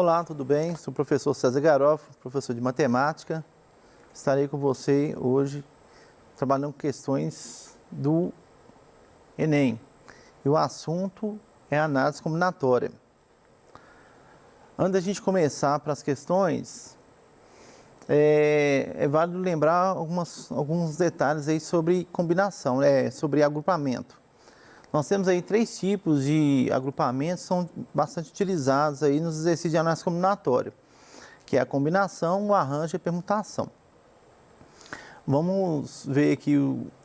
Olá, tudo bem? Sou o professor César Garoffo, professor de matemática. Estarei com você hoje trabalhando com questões do Enem. E o assunto é análise combinatória. Antes da gente começar para as questões, é válido lembrar alguns detalhes aí sobre combinação, sobre agrupamento. Nós temos aí 3 tipos de agrupamentos que são bastante utilizados aí nos exercícios de análise combinatória, que é a combinação, o arranjo e a permutação. Vamos ver aqui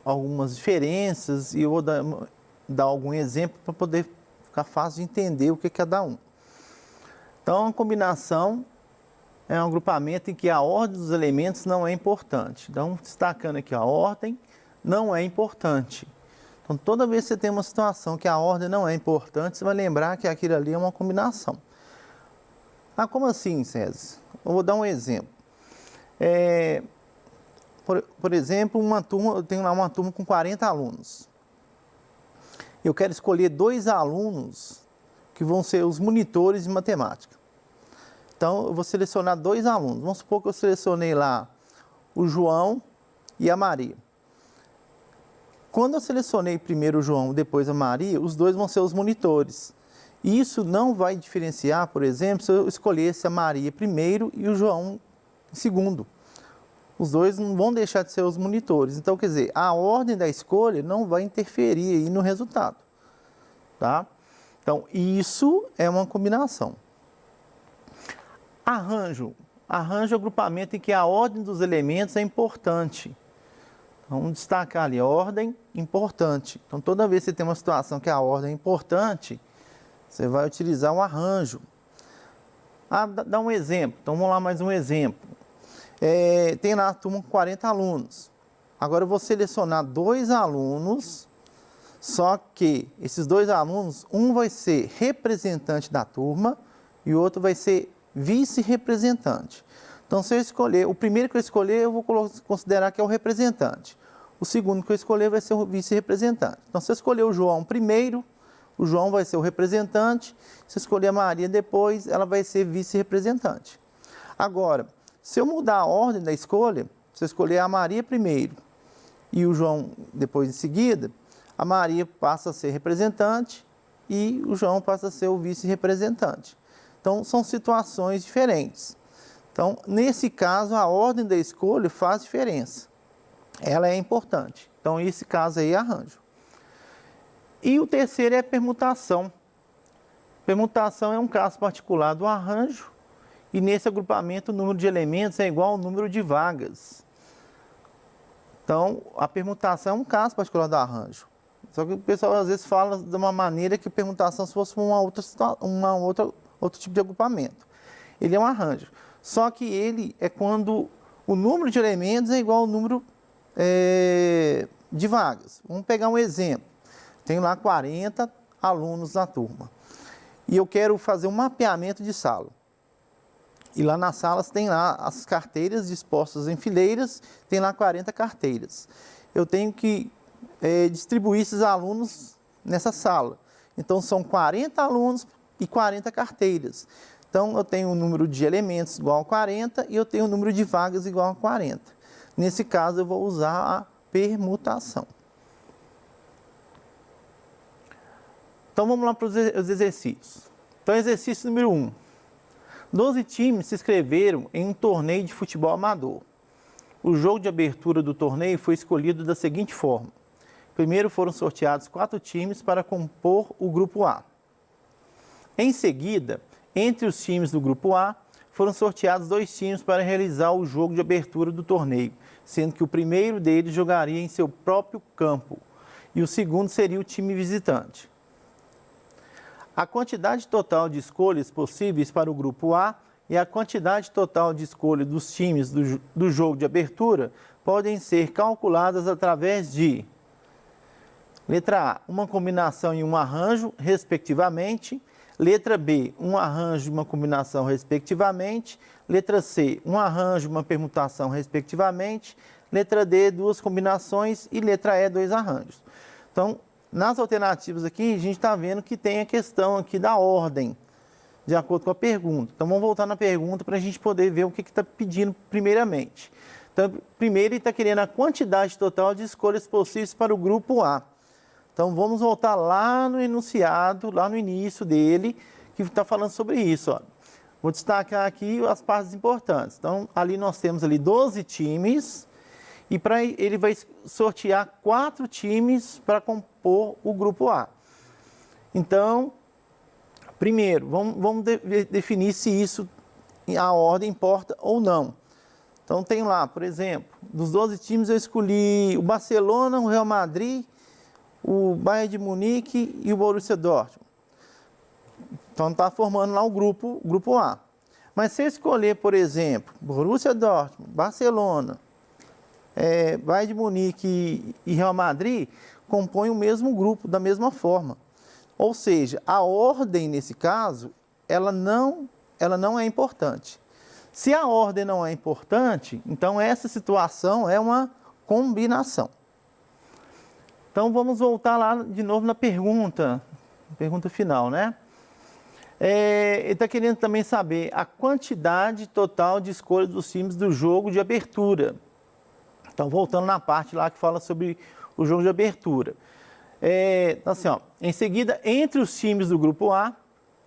algumas diferenças e eu vou dar algum exemplo para poder ficar fácil de entender o que é cada um. Então, a combinação é um agrupamento em que a ordem dos elementos não é importante. Então, destacando aqui, a ordem não é importante. Então, toda vez que você tem uma situação que a ordem não é importante, você vai lembrar que aquilo ali é uma combinação. Ah, como assim, César? Eu vou dar um exemplo. Por exemplo, eu tenho lá uma turma com 40 alunos. Eu quero escolher 2 alunos que vão ser os monitores de matemática. Então, eu vou selecionar 2 alunos. Vamos supor que eu selecionei lá o João e a Maria. Quando eu selecionei primeiro o João e depois a Maria, os 2 vão ser os monitores. E isso não vai diferenciar, por exemplo, se eu escolhesse a Maria primeiro e o João em segundo. Os 2 não vão deixar de ser os monitores. Então, quer dizer, a ordem da escolha não vai interferir aí no resultado. Tá? Então, isso é uma combinação. Arranjo. Arranjo é o agrupamento em que a ordem dos elementos é importante. Vamos destacar ali, ordem importante. Então, toda vez que você tem uma situação que a ordem é importante, você vai utilizar um arranjo. Dá um exemplo. Então, vamos lá mais um exemplo. Tem lá a turma com 40 alunos. Agora, eu vou selecionar 2 alunos, só que esses 2 alunos, um vai ser representante da turma e o outro vai ser vice-representante. Então, se eu escolher, o primeiro que eu escolher, eu vou considerar que é o representante. O segundo que eu escolher vai ser o vice-representante. Então, se eu escolher o João primeiro, o João vai ser o representante. Se eu escolher a Maria depois, ela vai ser vice-representante. Agora, se eu mudar a ordem da escolha, se eu escolher a Maria primeiro e o João depois em seguida, a Maria passa a ser representante e o João passa a ser o vice-representante. Então, são situações diferentes. Então, nesse caso, a ordem da escolha faz diferença. Ela é importante. Então, esse caso aí é arranjo. E o terceiro é permutação. Permutação é um caso particular do arranjo. E nesse agrupamento, o número de elementos é igual ao número de vagas. Então, a permutação é um caso particular do arranjo. Só que o pessoal às vezes fala de uma maneira que a permutação se fosse outro tipo de agrupamento. Ele é um arranjo. Só que ele é quando o número de elementos é igual ao número de vagas. Vamos pegar um exemplo. Tenho lá 40 alunos na turma. E eu quero fazer um mapeamento de sala. E lá nas salas tem lá as carteiras dispostas em fileiras, tem lá 40 carteiras. Eu tenho que distribuir esses alunos nessa sala. Então, são 40 alunos e 40 carteiras. Então, eu tenho o número de elementos igual a 40 e eu tenho o número de vagas igual a 40. Nesse caso, eu vou usar a permutação. Então, vamos lá para os exercícios. Então, exercício número 1. 12 times se inscreveram em um torneio de futebol amador. O jogo de abertura do torneio foi escolhido da seguinte forma. Primeiro foram sorteados 4 times para compor o grupo A. Em seguida, entre os times do grupo A, foram sorteados 2 times para realizar o jogo de abertura do torneio, sendo que o primeiro deles jogaria em seu próprio campo e o segundo seria o time visitante. A quantidade total de escolhas possíveis para o grupo A e a quantidade total de escolha dos times do jogo de abertura podem ser calculadas através de: letra A, uma combinação e um arranjo, respectivamente. Letra B, um arranjo e uma combinação, respectivamente. Letra C, um arranjo e uma permutação, respectivamente. Letra D, 2 combinações. E letra E, 2 arranjos. Então, nas alternativas aqui, a gente está vendo que tem a questão aqui da ordem, de acordo com a pergunta. Então, vamos voltar na pergunta para a gente poder ver o que está pedindo primeiramente. Então, primeiro, ele está querendo a quantidade total de escolhas possíveis para o grupo A. Então, vamos voltar lá no enunciado, lá no início dele, que está falando sobre isso. Ó. Vou destacar aqui as partes importantes. Então, ali nós temos ali 12 times e ele vai sortear 4 times para compor o grupo A. Então, primeiro, vamos definir se isso, a ordem importa ou não. Então, tem lá, por exemplo, dos 12 times eu escolhi o Barcelona, o Real Madrid, o Bayern de Munique e o Borussia Dortmund. Então, está formando lá o grupo A. Mas se eu escolher, por exemplo, Borussia Dortmund, Barcelona, Bayern de Munique e Real Madrid, compõem o mesmo grupo da mesma forma. Ou seja, a ordem, nesse caso, ela não é importante. Se a ordem não é importante, então essa situação é uma combinação. Então, vamos voltar lá de novo na pergunta final, né? Ele está querendo também saber a quantidade total de escolhas dos times do jogo de abertura. Então, voltando na parte lá que fala sobre o jogo de abertura. Assim, ó, em seguida, entre os times do grupo A,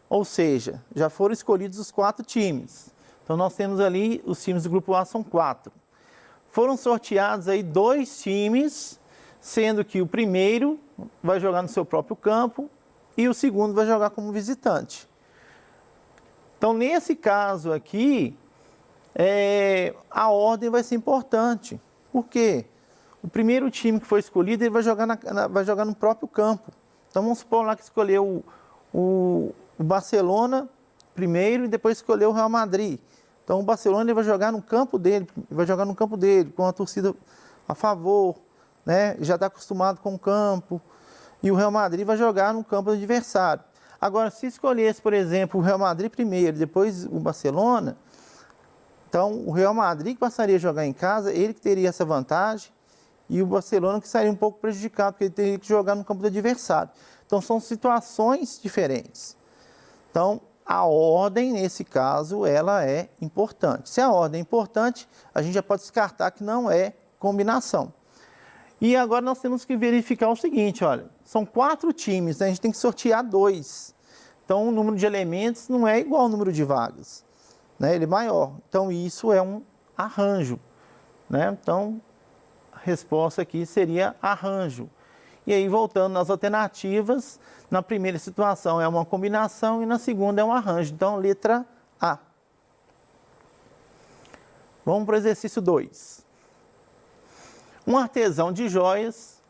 ou seja, já foram escolhidos os 4 times. Então, nós temos ali, os times do grupo A são 4. Foram sorteados aí 2 times, sendo que o primeiro vai jogar no seu próprio campo e o segundo vai jogar como visitante. Então, nesse caso aqui, a ordem vai ser importante. Por quê? O primeiro time que foi escolhido, ele vai jogar no próprio campo. Então, vamos supor lá que escolheu o Barcelona primeiro e depois escolheu o Real Madrid. Então, o Barcelona ele vai jogar no campo dele, com a torcida a favor, né? Já está acostumado com o campo. E o Real Madrid vai jogar no campo do adversário. Agora, se escolhesse, por exemplo, o Real Madrid primeiro, depois o Barcelona, então o Real Madrid que passaria a jogar em casa, ele que teria essa vantagem, e o Barcelona que seria um pouco prejudicado, porque ele teria que jogar no campo do adversário. Então, são situações diferentes. Então, a ordem, nesse caso, ela é importante. Se a ordem é importante, a gente já pode descartar que não é combinação. E agora nós temos que verificar o seguinte, olha, são 4 times, né? A gente tem que sortear 2. Então, o número de elementos não é igual ao número de vagas, né? Ele é maior. Então, isso é um arranjo, né? Então, a resposta aqui seria arranjo. E aí, voltando nas alternativas, na primeira situação é uma combinação e na segunda é um arranjo. Então, letra A. Vamos para o exercício 2. Um artesão de joias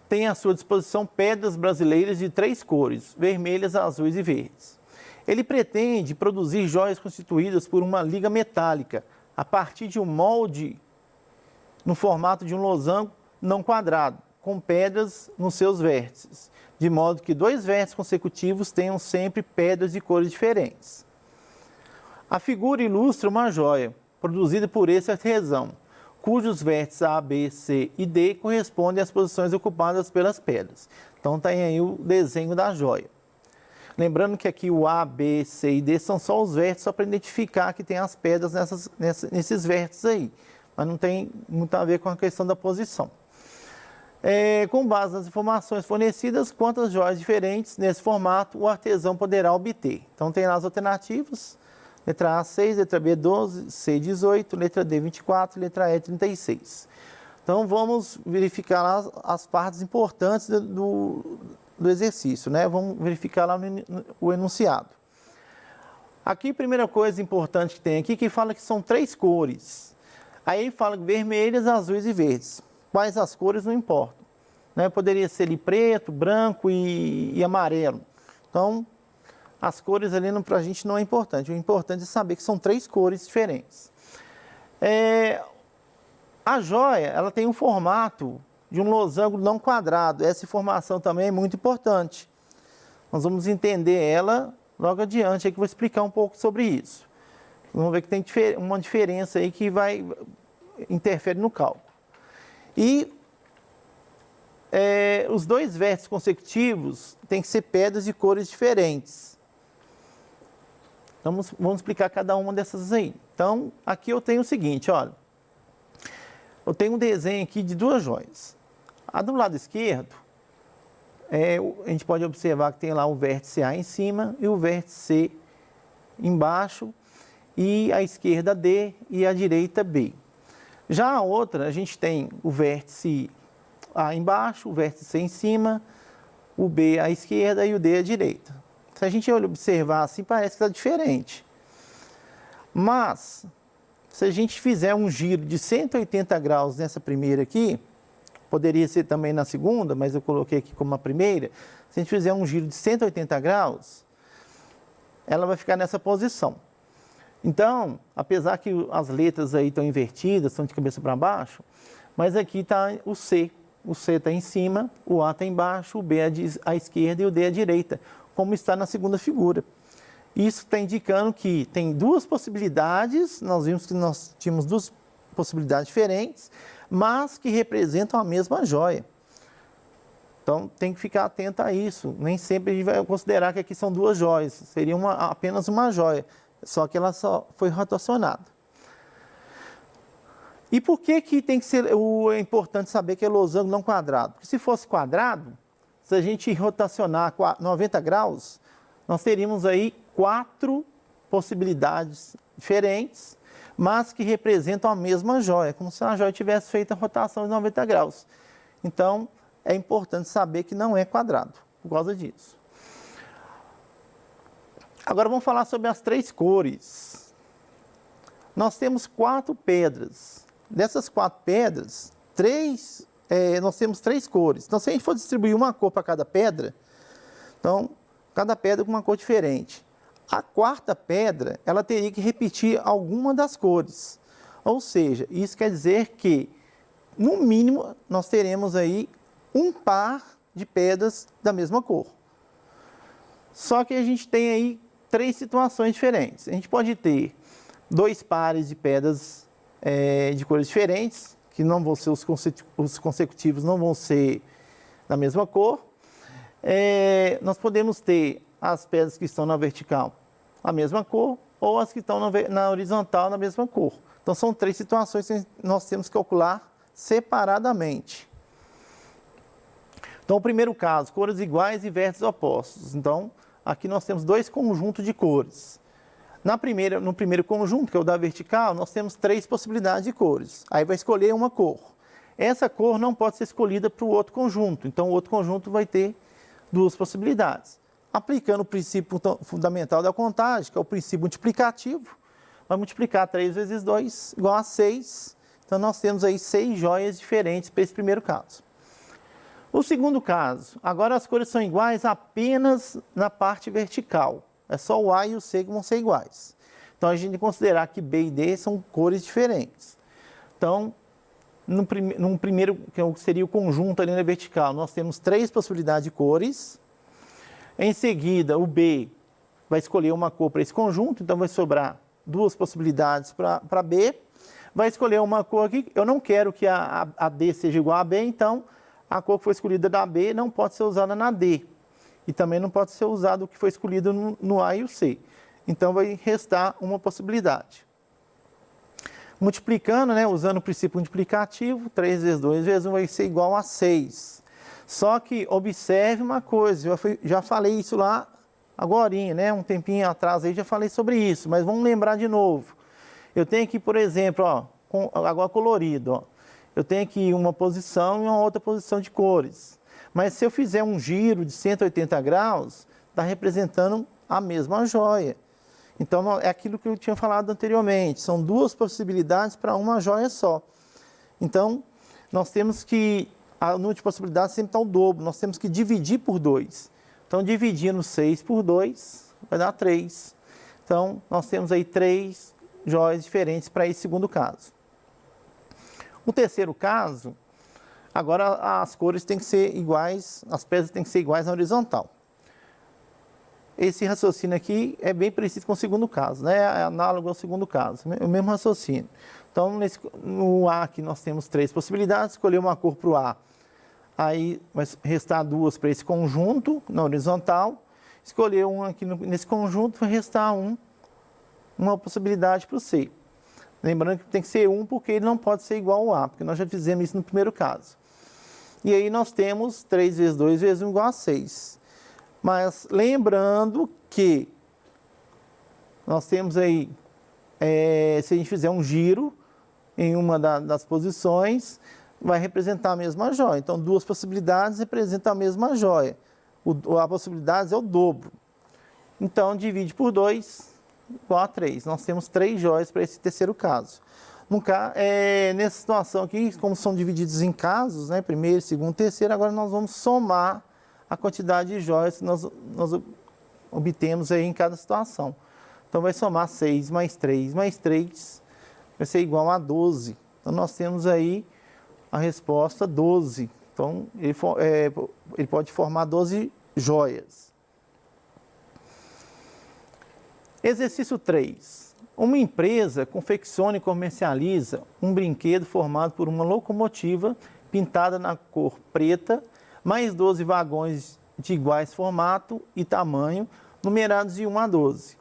tem à sua disposição pedras brasileiras de 3 cores, vermelhas, azuis e verdes. Ele pretende produzir joias constituídas por uma liga metálica a partir de um molde no formato de um losango não quadrado, com pedras nos seus vértices, de modo que 2 vértices consecutivos tenham sempre pedras de cores diferentes. A figura ilustra uma joia produzida por esse artesão, cujos vértices A, B, C e D correspondem às posições ocupadas pelas pedras. Então, tem aí o desenho da joia. Lembrando que aqui o A, B, C e D são só os vértices, só para identificar que tem as pedras nesses vértices aí. Mas não tem muito a ver com a questão da posição. Com base nas informações fornecidas, quantas joias diferentes nesse formato o artesão poderá obter. Então, tem lá as alternativas. Letra A, 6, letra B, 12, C, 18, letra D, 24, letra E, 36. Então, vamos verificar lá as partes importantes do exercício, né? Vamos verificar lá o enunciado. Aqui, a primeira coisa importante que tem aqui, que fala que são 3 cores. Aí ele fala vermelhas, azuis e verdes. Quais as cores não importam, né? Poderia ser ali preto, branco e amarelo. Então, as cores ali para a gente não é importante. O importante é saber que são 3 cores diferentes. A joia, ela tem um formato de um losango não quadrado. Essa informação também é muito importante. Nós vamos entender ela logo adiante, aí que eu vou explicar um pouco sobre isso. Vamos ver que tem uma diferença aí que interfere no cálculo. E os 2 vértices consecutivos têm que ser pedras de cores diferentes. Então, vamos explicar cada uma dessas aí. Então, aqui eu tenho o seguinte, olha. Eu tenho um desenho aqui de duas joias. A do lado esquerdo, a gente pode observar que tem lá o vértice A em cima e o vértice C embaixo, e a esquerda D e a direita B. Já a outra, a gente tem o vértice A embaixo, o vértice C em cima, o B à esquerda e o D à direita. Se a gente observar assim, parece que está diferente. Mas, se a gente fizer um giro de 180 graus nessa primeira aqui, poderia ser também na segunda, mas eu coloquei aqui como a primeira. Se a gente fizer um giro de 180 graus, ela vai ficar nessa posição. Então, apesar que as letras aí estão invertidas, estão de cabeça para baixo, mas aqui está o C. O C está em cima, o A está embaixo, o B à esquerda e o D à direita, como está na segunda figura. Isso está indicando que tem duas possibilidades, nós vimos que nós tínhamos duas possibilidades diferentes, mas que representam a mesma joia. Então, tem que ficar atento a isso. Nem sempre a gente vai considerar que aqui são duas joias, seria apenas uma joia, só que ela só foi rotacionada. E por que tem que ser, é importante saber que é losango não quadrado? Porque se fosse quadrado, se a gente rotacionar 90 graus, nós teríamos aí 4 possibilidades diferentes, mas que representam a mesma joia, como se a joia tivesse feito a rotação de 90 graus. Então, é importante saber que não é quadrado, por causa disso. Agora vamos falar sobre as 3 cores. Nós temos 4 pedras. Dessas 4 pedras, nós temos 3 cores. Então, se a gente for distribuir uma cor para cada pedra, então, cada pedra com uma cor diferente. A 4ª pedra, ela teria que repetir alguma das cores. Ou seja, isso quer dizer que, no mínimo, nós teremos aí um par de pedras da mesma cor. Só que a gente tem aí 3 situações diferentes. A gente pode ter 2 pares de pedras de cores diferentes, que não vão ser os consecutivos, não vão ser da mesma cor. Nós podemos ter as pedras que estão na vertical a mesma cor, ou as que estão na horizontal na mesma cor. Então, são 3 situações que nós temos que calcular separadamente. Então, o primeiro caso, cores iguais e vértices opostos. Então, aqui nós temos 2 conjuntos de cores. No primeiro conjunto, que é o da vertical, nós temos 3 possibilidades de cores. Aí vai escolher uma cor. Essa cor não pode ser escolhida para o outro conjunto. Então, o outro conjunto vai ter 2 possibilidades. Aplicando o princípio fundamental da contagem, que é o princípio multiplicativo, vai multiplicar 3 vezes 2 igual a 6. Então, nós temos aí 6 joias diferentes para esse primeiro caso. O segundo caso, agora as cores são iguais apenas na parte vertical. É só o A e o C que vão ser iguais. Então, a gente tem que considerar que B e D são cores diferentes. Então, no primeiro, que seria o conjunto ali na vertical, nós temos 3 possibilidades de cores. Em seguida, o B vai escolher uma cor para esse conjunto, então vai sobrar 2 possibilidades para B. Vai escolher uma cor aqui, eu não quero que a D seja igual a B, então a cor que foi escolhida da B não pode ser usada na D. E também não pode ser usado o que foi escolhido no A e o C. Então, vai restar uma possibilidade. Multiplicando, usando o princípio multiplicativo, 3 vezes 2 vezes 1 vai ser igual a 6. Só que observe uma coisa, eu já falei isso lá agorinha, um tempinho atrás aí já falei sobre isso, mas vamos lembrar de novo. Eu tenho aqui, por exemplo, agora colorido, eu tenho aqui uma posição e uma outra posição de cores. Mas se eu fizer um giro de 180 graus, está representando a mesma joia. Então, é aquilo que eu tinha falado anteriormente, são 2 possibilidades para uma joia só. Então, nós temos que, a número de possibilidades sempre está o dobro, nós temos que dividir por 2. Então, dividindo 6 por 2, vai dar 3. Então, nós temos aí 3 joias diferentes para esse segundo caso. O terceiro caso, agora as cores têm que ser iguais, as pedras têm que ser iguais na horizontal. Esse raciocínio aqui é bem parecido com o segundo caso, é análogo ao segundo caso, o mesmo raciocínio. Então, no A aqui nós temos 3 possibilidades, escolher uma cor para o A. Aí vai restar 2 para esse conjunto, na horizontal. Escolher um aqui nesse conjunto, vai restar 1 uma possibilidade para o C. Lembrando que tem que ser 1 porque ele não pode ser igual ao A, porque nós já fizemos isso no primeiro caso. E aí nós temos 3 vezes 2 vezes 1 igual a 6. Mas lembrando que nós temos aí, se a gente fizer um giro em uma das posições, vai representar a mesma joia. Então, duas possibilidades representam a mesma joia. A possibilidade é o dobro. Então, divide por 2, igual a 3. Nós temos 3 joias para esse terceiro caso. Nessa situação aqui, como são divididos em casos, né, primeiro, segundo, terceiro, agora nós vamos somar a quantidade de joias que nós obtemos aí em cada situação. Então, vai somar 6 mais 3 mais 3, vai ser igual a 12. Então, nós temos aí a resposta 12. Então, ele pode formar 12 joias. Exercício 3. Uma empresa confecciona e comercializa um brinquedo formado por uma locomotiva pintada na cor preta, mais 12 vagões de iguais formato e tamanho, numerados de 1 a 12.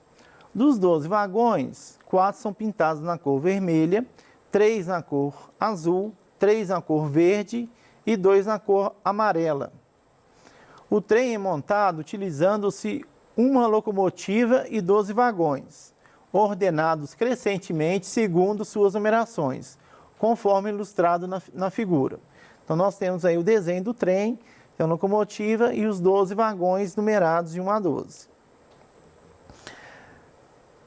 Dos 12 vagões, 4 são pintados na cor vermelha, 3 na cor azul, 3 na cor verde e 2 na cor amarela. O trem é montado utilizando-se uma locomotiva e 12 vagões, ordenados crescentemente segundo suas numerações, conforme ilustrado na figura. Então, nós temos aí o desenho do trem, a locomotiva e os 12 vagões numerados de 1 a 12.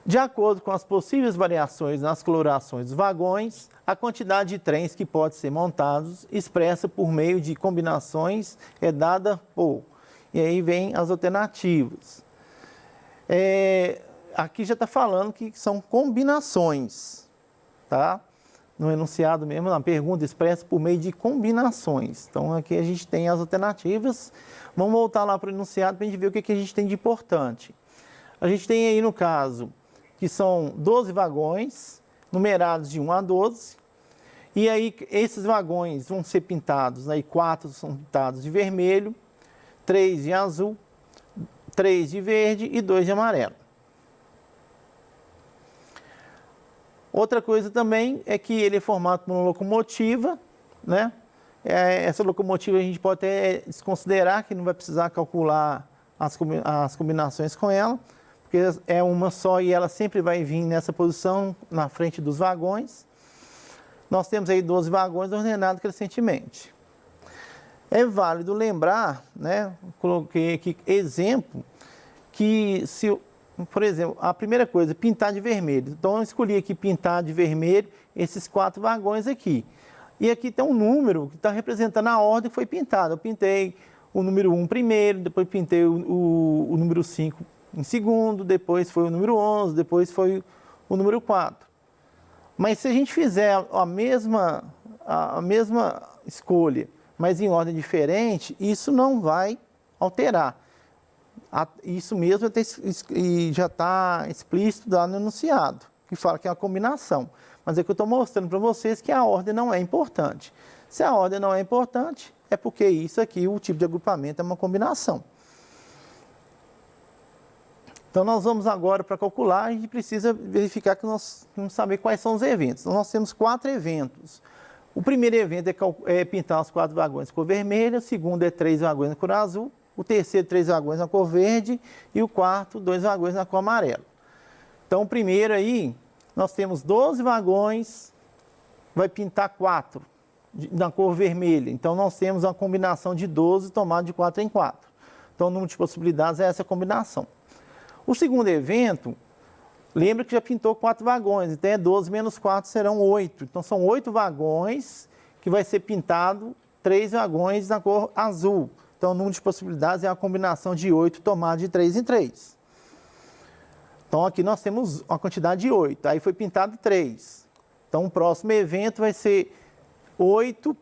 De acordo com as possíveis variações nas colorações dos vagões, a quantidade de trens que pode ser montados, expressa por meio de combinações, é dada por... E aí vem as alternativas. Aqui já está falando que são combinações, tá? No enunciado mesmo, na pergunta expressa por meio de combinações. Então, aqui a gente tem as alternativas. Vamos voltar lá para o enunciado para a gente ver o que a gente tem de importante. A gente tem aí, no caso, que são 12 vagões, numerados de 1 a 12. E aí, esses vagões vão ser pintados, aí 4 são pintados de vermelho, 3 de azul, 3 de verde e 2 de amarelo. Outra coisa também é que ele é formado por uma locomotiva, né? Essa locomotiva a gente pode até desconsiderar, que não vai precisar calcular as combinações com ela, porque é uma só e ela sempre vai vir nessa posição na frente dos vagões. Nós temos aí 12 vagões ordenados crescentemente. É válido lembrar, né? Coloquei aqui exemplo, que se... Por exemplo, a primeira coisa, pintar de vermelho. Então, eu escolhi aqui pintar de vermelho esses 4 vagões aqui. E aqui tem um número que está representando a ordem que foi pintada. Eu pintei o número 1 primeiro, depois pintei o número 5 em segundo, depois foi o número 11, depois foi o número 4. Mas se a gente fizer a mesma escolha, mas em ordem diferente, isso não vai alterar. Isso mesmo já está explícito lá no enunciado, que fala que é uma combinação. Mas é que eu estou mostrando para vocês que a ordem não é importante. Se a ordem não é importante, é porque isso aqui, o tipo de agrupamento, é uma combinação. Então, nós vamos agora para calcular, a gente precisa verificar que nós vamos saber quais são os eventos. Então, nós temos 4 eventos. O primeiro evento é pintar os 4 vagões cor vermelha, o segundo é 3 vagões na cor azul, o terceiro, 3 vagões na cor verde e o quarto, 2 vagões na cor amarela. Então, o primeiro aí, nós temos 12 vagões, vai pintar 4 na cor vermelha. Então, nós temos uma combinação de 12 tomado de 4 em 4. Então, o número de possibilidades é essa combinação. O segundo evento, lembra que já pintou 4 vagões, então 12 menos 4 serão 8. Então, são 8 vagões que vai ser pintado 3 vagões na cor azul. Então, o número de possibilidades é uma combinação de 8 tomado de 3 em 3. Então, aqui nós temos uma quantidade de 8. Aí foi pintado 3. Então, o próximo evento vai ser 8,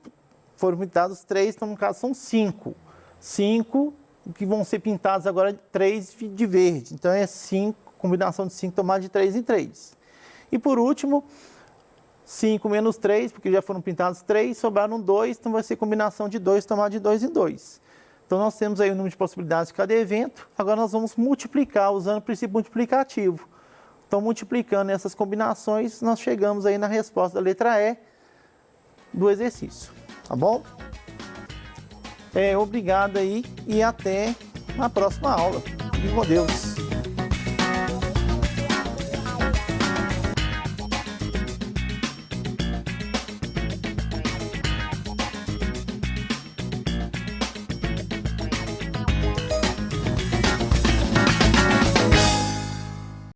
foram pintados 3, então, no caso, são 5. 5 que vão ser pintados agora 3 de verde. Então, é 5, combinação de 5 tomado de 3 em 3. E, por último, 5 menos 3, porque já foram pintados 3, sobraram 2, então vai ser combinação de 2 tomado de 2 em 2. Então, nós temos aí o número de possibilidades de cada evento. Agora, nós vamos multiplicar usando o princípio multiplicativo. Então, multiplicando essas combinações, nós chegamos aí na resposta da letra E do exercício, tá bom? Obrigado aí e até a próxima aula. Fique com Deus.